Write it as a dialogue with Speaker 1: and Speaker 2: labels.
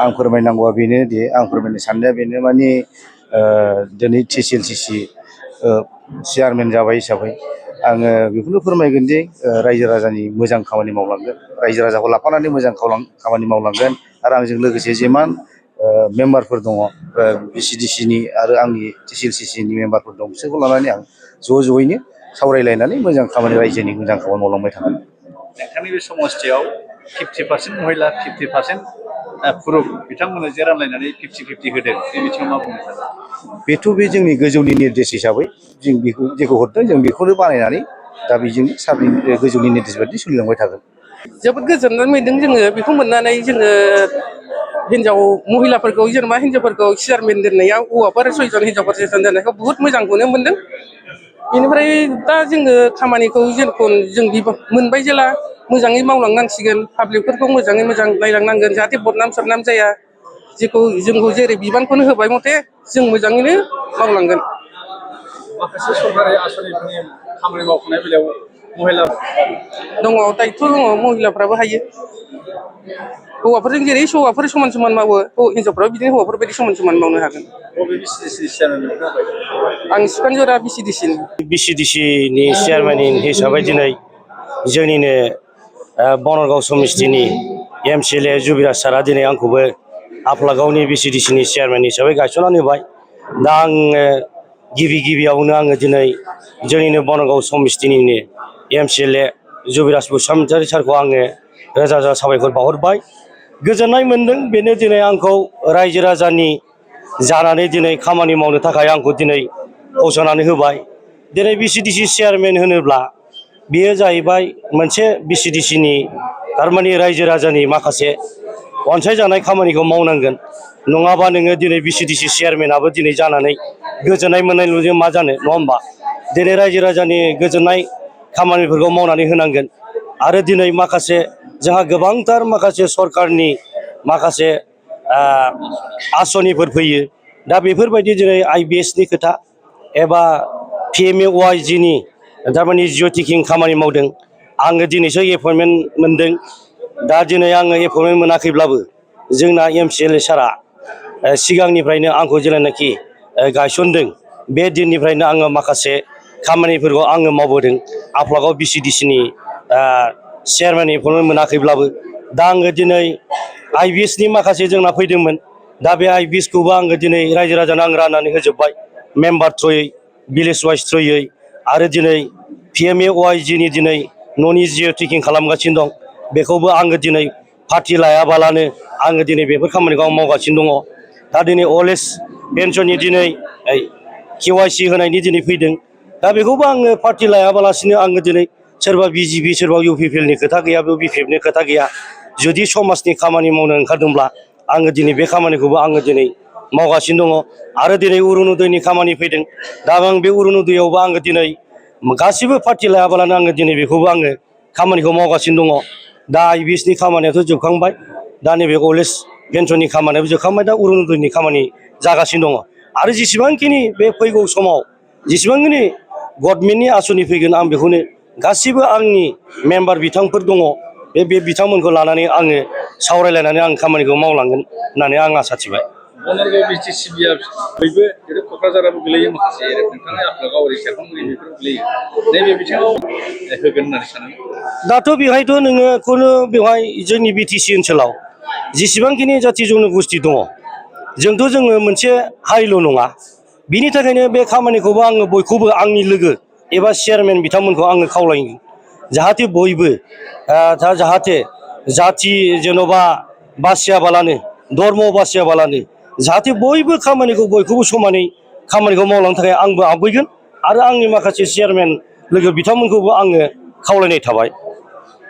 Speaker 1: आं फोरमायनांगौआ बेनोदि आं फोरमायनो साननाया बेनो माने दिनै TCLCC चेयारमेन जाबाय हिसाबै आङो बेखौनो फोरमायगोन दि रायजो राजानि मोजां खामानि मावलांगोन, रायजो राजाखौ लाफानानै मोजां खामानि मावलांगोन आरो आंजों लोगोसे जेमान मेम्बारफोर दङ BCDCनि आरो आंनि TCLCCनि मेम्बारफोर दं बिसोरखौ लानानै आं ज'यैनो सावरायलायनानै मोजां खामानि रायजोनि मोजां खामानि मावलांबाय थागोन।
Speaker 2: नोंथांनि बे समस्थियाव 50% महिला 50% पुरुष बिथांमोननो जे रानलायनानै 50-50 होदों बे बिथिङाव मा बुंनो सानो?
Speaker 1: बेथ' बे जोंनि गोजौनि निर्देश हिसाबै जों बेखौ जेखौ हरदों जों बेखौनो बानायनानै दा बेजोंनो गोजौनि निर्देश बायदि सोलिलांबाय थागोन।
Speaker 3: जोबोद गोजोननाय मोन्दों जोङो बेखौ मोननानै। जोङो हिन्जाव महिलाफोरखौ जेनेबा हिन्जावफोरखौ चेयारमेन दोननायाव हौवाफोर 6 जन हिन्जावफोर 6 जन दोननायखौ बुहुत मोजांखौनो मोन्दों। बेनिफ्राय दा जोङो खामानिखौ जेरखम जों मोनबाय जेला मोजाङै मावलांनांसिगोन, पाब्लिकफोरखौ मोजाङै मोजां नायलांनांगोन जाहाथे बदनाम सबनाम जाया। जेखौ जोंखौ जेरै बिबानखौनो होबाय मथे जों मोजाङैनो मावलांगोन।
Speaker 2: माखासे सरकारि आसनिफोरनि खामानि मावफुंनाय बेलायाव महिला
Speaker 3: दङ, दायथ' दङ, महिलाफ्राबो हायो। हौवाफोरजों जेरै हौवाफोर समान समान मावो हिन्जावफ्राबो बिदिनो हौवाफोरबायदि समान समान मावनो हागोन।
Speaker 2: बबे BCDCनि चेयारमेन जाबाय?
Speaker 3: आं सिखानजरा BCDCनि।
Speaker 4: BCDCनि चेयारमेन हिसाबै दिनै जोंनिनो बनरगाव समिस्थिनि MCLA जुबिराज सारा दिनै आंखौबो आफलागावनि BCDCनि चेयारमेन हिसाबै गायसननानै होबाय। दा आङो गिबियावनो आङो दिनै जोंनिनो बनरगाव समिस्थिनिनो MCLA जुबिराज बसुमतारी सारखौ आङो रोजा रोजा साबायखर बावहरबाय। गोजोननाय मोन्दों बेनो दिनै आंखौ रायजो राजानि जानानै दिनै खामानि मावनो थाखाय आंखौ दिनै फसंनानै होबाय। दिनै BCDC चेयारमेन होनोब्ला बेयो जाहैबाय मोनसे BCDCनि थारमाने रायजो राजानि माखासे अनसायजानाय खामानिखौ मावनांगोन। नङाबा नोङो दिनै BCDC चेयारमेनाबो दिनै जानानै गोजोननाय मोननायल'जों मा जानो, नङा होमबा? दिनै रायजो राजानि गोजोननाय खामानिफोरखौ मावनानै होनांगोन। आरो दिनै माखासे जोंहा गोबांथार माखासे सरकारनि माखासे आसनिफोर फैयो। दा बेफोरबायदि दिनै IBSनि खोथा एबा PMAY-Gनि थारमाने जिअ टिकिं खामानि मावदों। आङो दिनैसो एपइन्टमेन्ट मोनदों। दा दिनै आङो एपइन्टमेन्ट मोनाखैब्लाबो जोंना MCLA सारा सिगांनिफ्रायनो आंखौ जेब्लानाखि गायसनदों बे दिननिफ्रायनो आङो माखासे खामानिफोरखौ आङो मावबोदों। आफलागाव BCDCनि चेयारमेन एपइन्टमेन्ट मोनाखैब्लाबो दा आङो दिनै IBSनि माखासे जोंना फैदोंमोन। दा बे IBSखौबो आङो दिनै रायजो राजानो आं राननानै होजोब्बाय मेम्बार थ्रुयै, भिलेज वाइस थ्रुयै। आरो दिनै PMAY-Gनि दिनै न'नि जिअ टिकिं खालामगासिनो दं। बेखौबो आङो दिनै पार्टि लायाबालानो आङो दिनै बेफोर खामानिखौ आं मावगासिनो दङ। दा दिनै अल्ड एज पेन्सननि दिनै KYC होनायनि दिनै फैदों। दा बेखौबो आङो पार्टि लायाबालासिनो आङो दिनै सोरबा BJP सोरबा UPPLनि खोथा गैया, BPFनि खोथा गैया। जुदि समाजनि खामानि मावनो ओंखारदोंब्ला आङो दिनै बे खामानिखौबो आङो दिनै मावगासिनो दङ। आरो दिनै अरुनदयनि खामानि फैदों। दा आं बे अरुनदयावबो आङो दिनै गासिबो पार्टि लायाबालानो आङो दिनै बेखौबो आङो खामानिखौ मावगासिनो दङ। दा IBSनि खामानियाथ' जोबखांबाय। दा नैबे अल्ड एज पेन्सननि खामानियाबो जोबखांबाय। दा अरुनदयनि खामानि जागासिनो दङ। आरो जेसेबांखिनि बे फैगौ समाव जेसेबांखिनि गभर्नमेन्टनि आसनि फैगोन आं बेखौनो गासिबो आंनि मेम्बार बिथांफोर दङ बे बिथांमोनखौ लानानै आङो सावरायलायनानै आं खामानिखौ मावलांगोन होननानै आं आसा थिबाय।
Speaker 2: बनरगाव BTCBआ बयबो जेरै क'क्राझाराबो गोलैयो माखासे नोंथाङा आफलागाव ओरै सेरफांगुरि बेफोर गोलैयो। नैबे बिथिङाव होगोन होननानै सानो?
Speaker 4: दाथ' बेवहायथ' नोङो खुनु बेवहाय जोंनि BTC ओनसोलाव जेसेबांखिनि जाथि जन'गोष्ठि दङ जोंथ' जोङो मोनसे हारिल' नङा। बिनि थाखायनो बे खामानिखौबो आङो बयखौबो आंनि लोगो एबा चेयारमेन बिथांमोनखौ आङो खावलायो जाहाथे बयबो जाहाथे जाथि जेन'बा बासियाबालानो धर्म बासियाबालानो जाहाथे बयबो खामानिखौ बयखौबो समानै खामानिखौ मावलांनो थाखाय आंबो आवगायगोन। आरो आंनि माखासे चेयारमेन लोगो बिथांमोनखौबो आङो खावलायनाय थाबाय।